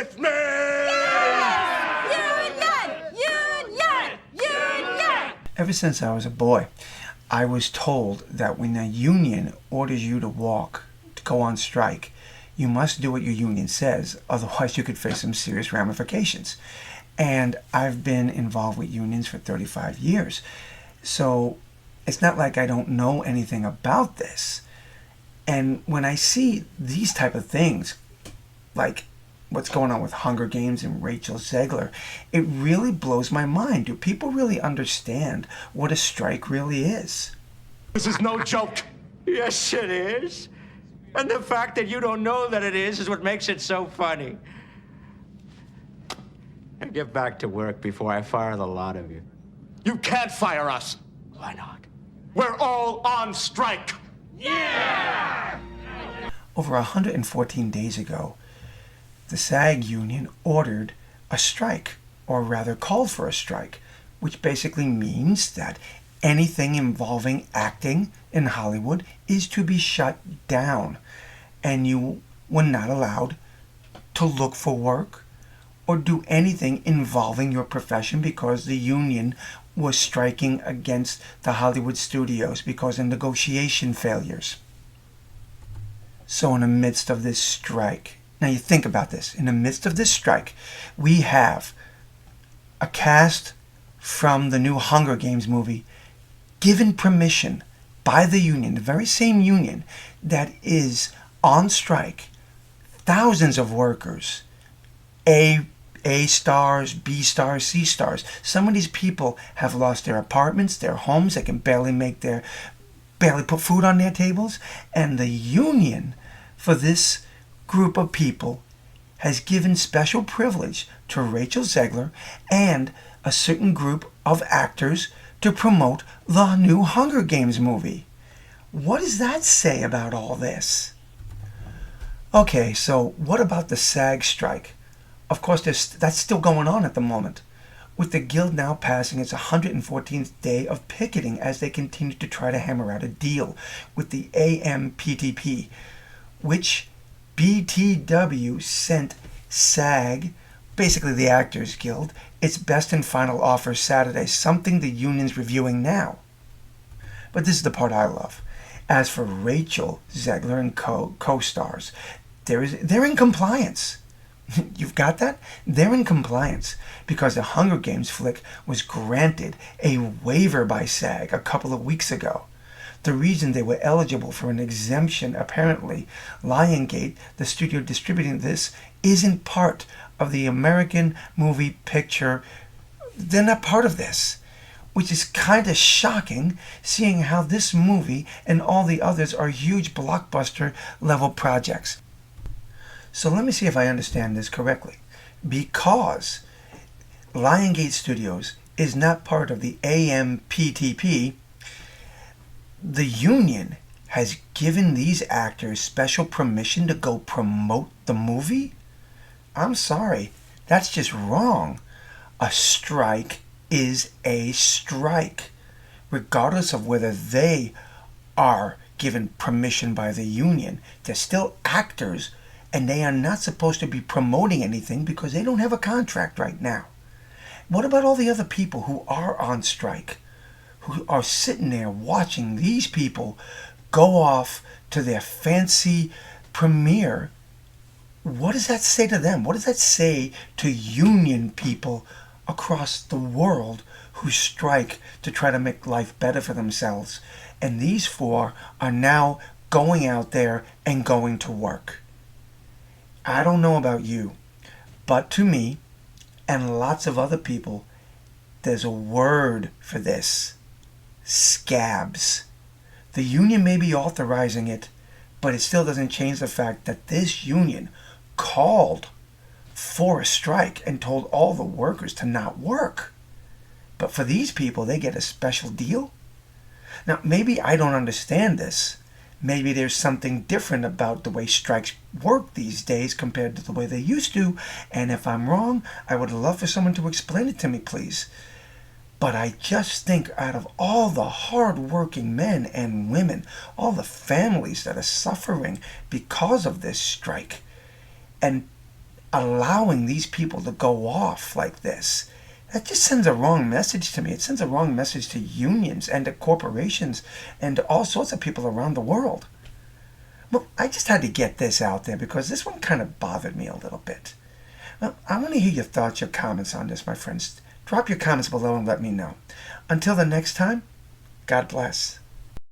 with me? Union! Ever since I was a boy, I was told that when a union orders you to go on strike, you must do what your union says, otherwise you could face some serious ramifications. And I've been involved with unions for 35 years. So it's not like I don't know anything about this. And when I see these type of things, like what's going on with Hunger Games and Rachel Zegler, it really blows my mind. Do people really understand what a strike really is? This is no joke. Yes, it is. And the fact that you don't know that it is what makes it so funny. Now get back to work before I fire the lot of you. You can't fire us. Why not? We're all on strike. Over 114 days ago, the SAG union ordered a strike, or rather called for a strike, which basically means that anything involving acting in Hollywood is to be shut down, and you were not allowed to look for work or do anything involving your profession because the union was striking against the Hollywood studios because of negotiation failures. So in the midst of this strike, now you think about this, in the midst of this strike, we have a cast from the new Hunger Games movie given permission by the union, the very same union that is on strike, thousands of workers, A stars, B stars, C stars. Some of these people have lost their apartments, their homes. They can barely put food on their tables. And the union for this group of people has given special privilege to Rachel Zegler and a certain group of actors to promote the new Hunger Games movie. What does that say about all this? Okay, so what about the SAG strike? Of course, that's still going on at the moment, with the Guild now passing its 114th day of picketing as they continue to try to hammer out a deal with the AMPTP, which BTW sent SAG, basically the Actors Guild, its best and final offer Saturday, something the union's reviewing now. But this is the part I love. As for Rachel Zegler and co-stars, they're in compliance. You've got that? They're in compliance because the Hunger Games flick was granted a waiver by SAG a couple of weeks ago. The reason they were eligible for an exemption, apparently, Lionsgate, the studio distributing this, isn't part of the American movie picture. They're not part of this, which is kind of shocking, seeing how this movie and all the others are huge blockbuster level projects. So let me see if I understand this correctly. Because Lionsgate Studios is not part of the AMPTP, the union has given these actors special permission to go promote the movie? I'm sorry, that's just wrong. A strike is a strike, regardless of whether they are given permission by the union. They're still actors, and they are not supposed to be promoting anything because they don't have a contract right now. What about all the other people who are on strike, who are sitting there watching these people go off to their fancy premiere? What does that say to them? What does that say to union people across the world who strike to try to make life better for themselves? And these four are now going out there and going to work. I don't know about you, but to me, and lots of other people, there's a word for this: scabs. The union may be authorizing it, but it still doesn't change the fact that this union called for a strike and told all the workers to not work. But for these people, they get a special deal? Now, maybe I don't understand this. Maybe there's something different about the way strikes work these days compared to the way they used to, and if I'm wrong, I would love for someone to explain it to me, please. But I just think out of all the hard-working men and women, all the families that are suffering because of this strike, and allowing these people to go off like this, that just sends a wrong message to me. It sends a wrong message to unions and to corporations and to all sorts of people around the world. Well, I just had to get this out there because this one kind of bothered me a little bit. Well, I want to hear your thoughts, your comments on this, my friends. Drop your comments below and let me know. Until the next time, God bless.